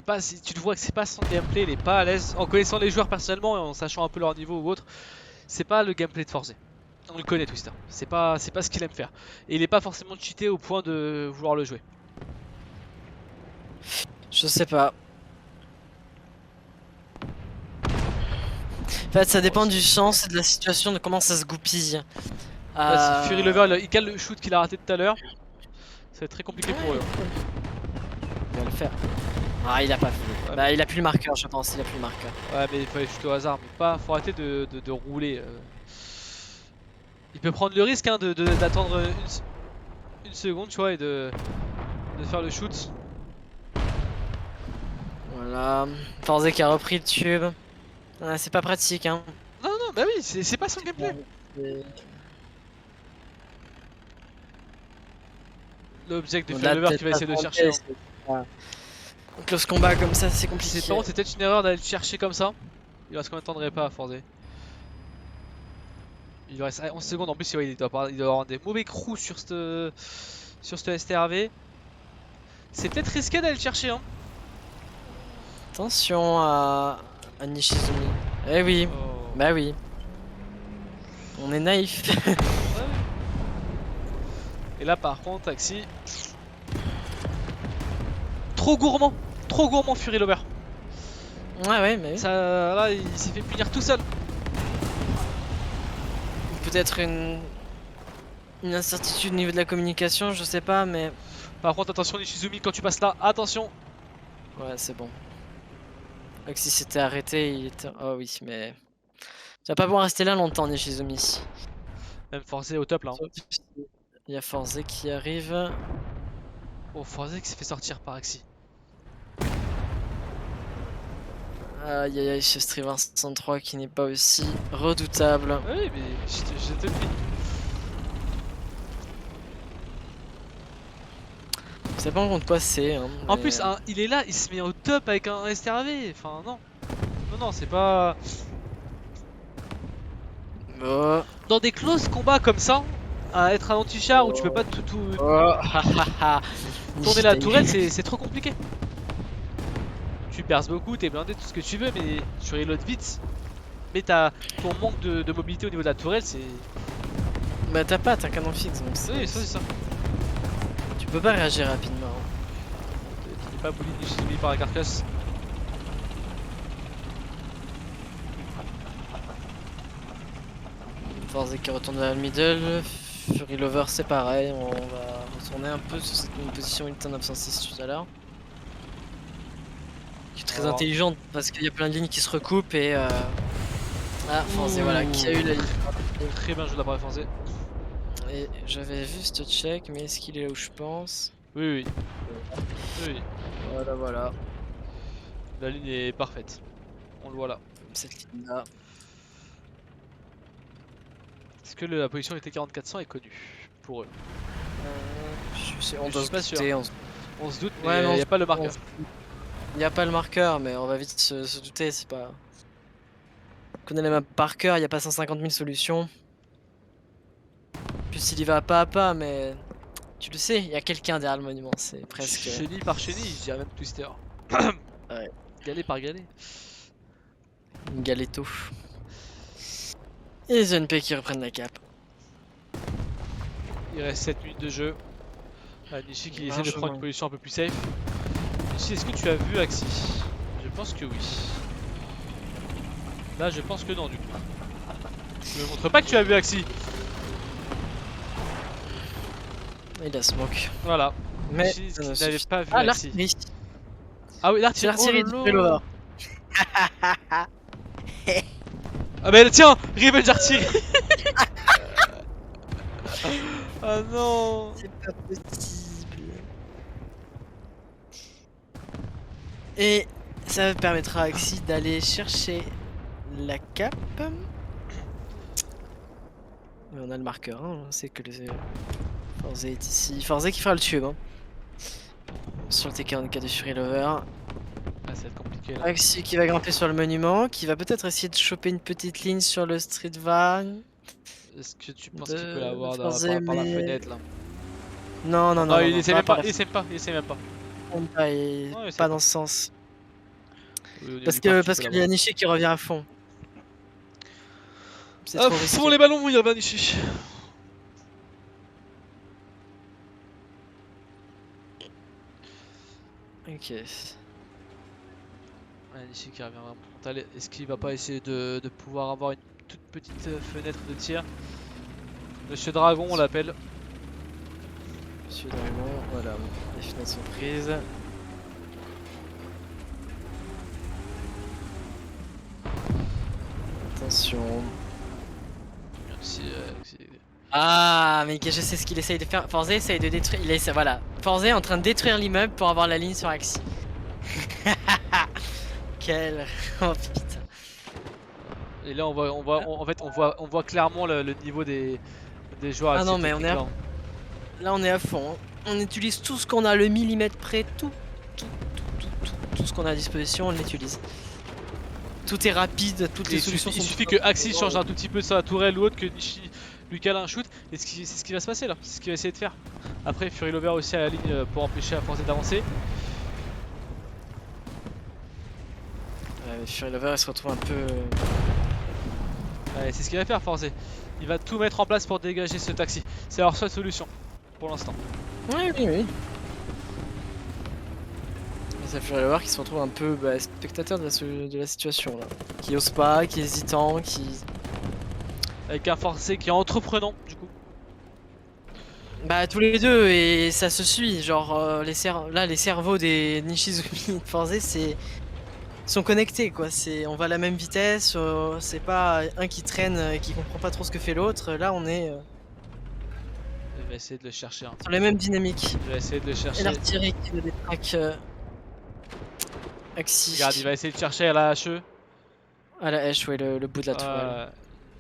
tu le vois que c'est pas son gameplay, il est pas à l'aise. En connaissant les joueurs personnellement et en sachant un peu leur niveau ou autre, c'est pas le gameplay de Forze. On le connaît Twister, c'est pas ce qu'il aime faire. Et il est pas forcément cheaté au point de vouloir le jouer. Je sais pas. En fait, ça dépend du sens et de la situation, de comment ça se goupille. Là, si Fury Lover il cale le shoot qu'il a raté tout à l'heure, ça va être très compliqué pour eux. Il va le faire. Ah, il a pas fait. Ouais, Bah, il a plus le marqueur, je pense. Il a plus le marqueur. Ouais, mais il fallait shooter au hasard, mais pas. Faut arrêter de rouler. Il peut prendre le risque hein, d'attendre une seconde, tu vois, et de faire le shoot. Voilà. Forze qui a repris le tube. Ah, c'est pas pratique, hein. Non, non, bah oui, c'est pas son gameplay. L'object de Fury Lover qui va essayer de le chercher. Hein. Close combat comme ça, c'est compliqué. Par contre, c'est peut-être une erreur d'aller le chercher comme ça. Il reste combien de temps de repas à Forze? Il lui reste 11 secondes. En plus, il doit avoir des mauvais crews sur ce STRV. C'est peut-être risqué d'aller le chercher. Hein. Attention à Nishizumi. Eh oui, Oh. bah oui. On est naïf. Ouais. Et là, par contre, Axi. Trop gourmand Fury Lover. Ouais, mais ça, là, il s'est fait punir tout seul. Peut-être une incertitude au niveau de la communication, je sais pas, mais. Par contre, attention Nishizumi, quand tu passes là, attention. Ouais, c'est bon. Axi s'était arrêté, il était. Oh oui, mais. Tu vas pas pouvoir rester là longtemps, Nishizumi. Même Forze au top là. Hein. Il y a Forze qui arrive. Oh, Forze qui s'est fait sortir par Axi. Aïe aïe aïe, ce Striver 103 qui n'est pas aussi redoutable. Oui, mais je te le dis. Je sais pas contre quoi c'est. Hein, en plus, hein, il est là, il se met au top avec un STRV. Enfin, non. Non, c'est pas. Oh. Dans des close combats comme ça, à être un anti-char où tu peux pas tout tourner la tourelle, c'est trop compliqué. Tu perces beaucoup, t'es blindé, tout ce que tu veux, mais tu reload vite. Mais ton manque de mobilité au niveau de la tourelle, c'est. Bah t'as un canon fixe donc Oui, ça c'est ça. Tu peux pas réagir rapidement. Tu n'es pas bully ni par la carcasse. Forze qui retourne vers le middle. Fury Lover c'est pareil, on va retourner un peu sur cette position ultra 906 tout à l'heure. Qui est très intelligente parce qu'il y a plein de lignes qui se recoupent et Ah, Forze voilà, qui a eu la ligne. Très bien joué de la part de Forze. Et j'avais vu ce check, mais est-ce qu'il est là où je pense? Oui. Voilà. La ligne est parfaite. On le voit là. Cette ligne là. Est-ce que la position était 4400 est connue pour eux? On doit se douter. On se doute, mais il n'y a pas le marqueur. Il n'y a pas le marqueur, mais on va vite se douter, c'est pas... On connaît la map par cœur, il n'y a pas 150 000 solutions. Plus il y va pas à pas, mais... Tu le sais, il y a quelqu'un derrière le monument, c'est presque... Chenille par chenille, je dirais même Twister. Ouais. Galet par galet. Galetto. Et les NP qui reprennent la cape. Il reste 7 minutes de jeu. Nishi qui essaie de prendre une position un peu plus safe. Nishi, est-ce que tu as vu Axi? Je pense que oui. Là, je pense que non, du coup. Je ne montre pas que tu as vu Axi. Il a smoke. Voilà. Mais tu n'avais pas vu Ah, Axi. l'artillerie. Ah oui, l'artillerie du Lover. Ah bah tiens, Revenge Artillery. Ah non. C'est pas possible. Et ça permettra à Axi d'aller chercher la cape. Mais on a le marqueur, hein. On sait que le Forze est ici. Forze qui fera le tube. Hein. Sur le TK de Fury Lover. Ah, ça va être compliqué là. Axi qui va grimper sur le monument, qui va peut-être essayer de choper une petite ligne sur le street van. Est-ce que tu penses qu'il peut l'avoir par la fenêtre là? Non. Il essaie même pas, il essaie même pas. Pas dans ce sens. Parce qu'il y a Nishi qui revient à fond. C'est à trop risqué. fond les ballons, il revient Nishi. Ok. Ouais, Nishi qui revient vraiment frontal. Est-ce qu'il va pas essayer de pouvoir avoir une toute petite fenêtre de tir? Monsieur Dragon, on l'appelle. Monsieur Dragon, voilà, les fenêtres sont prises. Attention. Merci. Ah, mais je sais ce qu'il essaye de faire. Forze essaye de détruire. Voilà. Forze est en train de détruire l'immeuble pour avoir la ligne sur Axie. Quel. Oh putain. Et là, on voit clairement le niveau des joueurs. Ah non, mais on est là, on est à fond. Hein. On utilise tout ce qu'on a, le millimètre près, tout ce qu'on a à disposition, on l'utilise. Tout est rapide, toutes les solutions sont. Il suffit que Axie change un tout petit peu sa tourelle ou autre, que Nishi lui cale un shoot, et c'est ce qui va se passer là, c'est ce qu'il va essayer de faire. Après, Fury Lover aussi à la ligne pour empêcher la Force d'avancer. Fury Lover il se retrouve un peu. Ouais, c'est ce qu'il va faire, Forze. Il va tout mettre en place pour dégager ce taxi. C'est leur seule solution pour l'instant. Oui. C'est Fury Lover qui se retrouve un peu spectateur de la situation là. Qui ose pas, qui est hésitant, qui. Avec un Force qui est entreprenant du coup. Bah tous les deux et ça se suit, genre les cerveaux des Nishizumi et de Forze sont connectés quoi, on va à la même vitesse, c'est pas un qui traîne et qui comprend pas trop ce que fait l'autre, là on est Je vais essayer de le chercher. Hein. Sur les mêmes dynamiques. Je vais essayer de le chercher. Et l'artillerie qui me détraque Axie. Regarde, il va essayer de chercher à la HE. À la hache, ouais, le bout de la tourelle.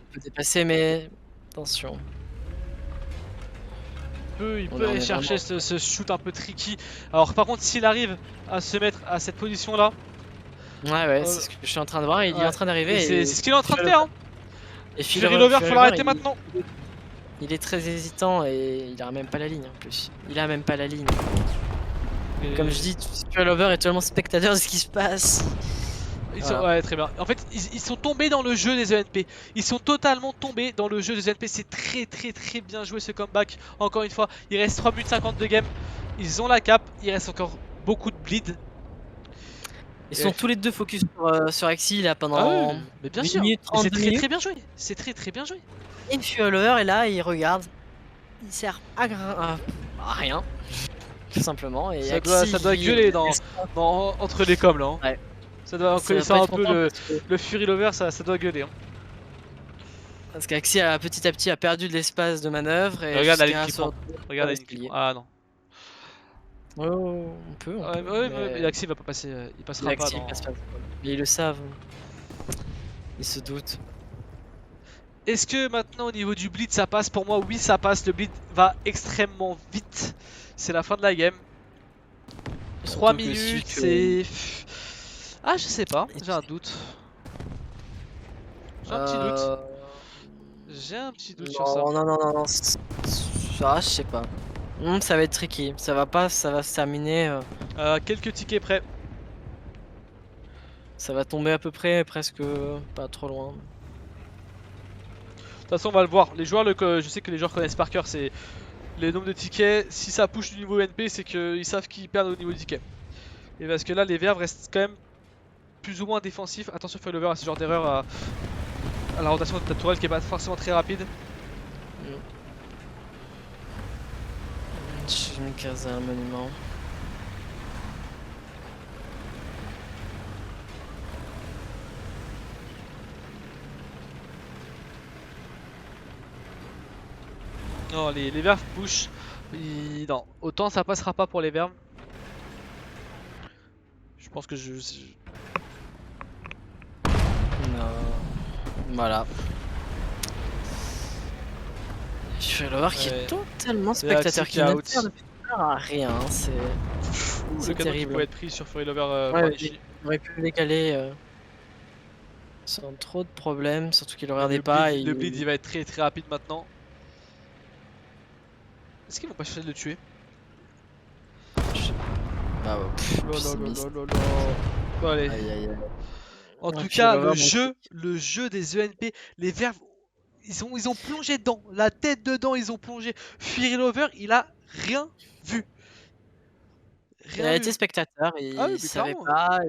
Il peut dépasser mais attention. Il peut aller chercher ce shoot un peu tricky. Alors par contre s'il arrive à se mettre à cette position là. Ouais c'est ce que je suis en train de voir, il est en train d'arriver. C'est ce qu'il est en train de faire hein. Et Fury Lover, faut l'arrêter maintenant. Il est très hésitant et il a même pas la ligne en plus. Il a même pas la ligne. Comme je dis, Fury Lover est totalement spectateur de ce qui se passe. Ouais, très bien. En fait, ils sont tombés dans le jeu des ENP. Ils sont totalement tombés dans le jeu des ENP. C'est très bien joué ce comeback. Encore une fois, il reste 3 minutes 50 de game. Ils ont la cape. Il reste encore beaucoup de bleed. Ils sont tous les deux focus sur Axie là pendant mais bien sûr. minutes, C'est très bien joué. C'est très bien joué. Et Fury Lover est là, il regarde. Il sert à rien. Tout simplement. Et ça doit gueuler entre les coms là. Hein. Ouais. Ça doit, en connaissant un peu le Fury Lover, ça doit gueuler. Hein. Parce qu'Axie petit à petit a perdu de l'espace de manœuvre. Et regarde la ligne qui prend. Regarde la ligne qui prend. Ah non. Oh, on peut. Mais Axie va pas passer. Il passera pas. Mais ils le savent. Ils se doutent. Est-ce que maintenant au niveau du bleed ça passe? Pour moi, oui, ça passe. Le bleed va extrêmement vite. C'est la fin de la game. 3 minutes, c'est. Ah, je sais pas, j'ai un doute. J'ai un petit doute. J'ai un petit doute sur ça. Non. Ça, je sais pas. Ça va être tricky. Ça va se terminer. Quelques tickets près. Ça va tomber à peu près, presque pas trop loin. De toute façon, on va le voir. Les joueurs, je sais que les joueurs connaissent par cœur, c'est les nombres de tickets. Si ça push du niveau NP, c'est qu'ils savent qu'ils perdent au niveau du ticket. Et parce que là, les verves restent quand même plus ou moins défensifs. Attention, Fury Lover à ce genre d'erreur à la rotation de ta tourelle qui est pas forcément très rapide. Je me case un monument. Non, les verves push. Non, autant ça passera pas pour les verves. Je pense que Non. Voilà. Fury Lover qui est totalement spectateur, qui ne sert depuis tout à l'heure à rien. C'est terrible. Il peut être pris sur Fury Lover. Il aurait pu le décaler sans trop de problèmes, surtout qu'il le regardait pas. Le bleed il va être très rapide maintenant. Est-ce qu'ils vont pas chercher de le tuer? Ah, pff, Oh là là là pessimiste. là là là. Bon, allez. Aïe aïe aïe. En Ah, tout puis elle cas, va vraiment- le jeu des ENP, les verts, ils ont plongé dedans, la tête dedans, ils ont plongé. Fury Lover, il a rien vu. Il a Rien été vu. spectateur, Ah oui, il mais savait clairement. pas,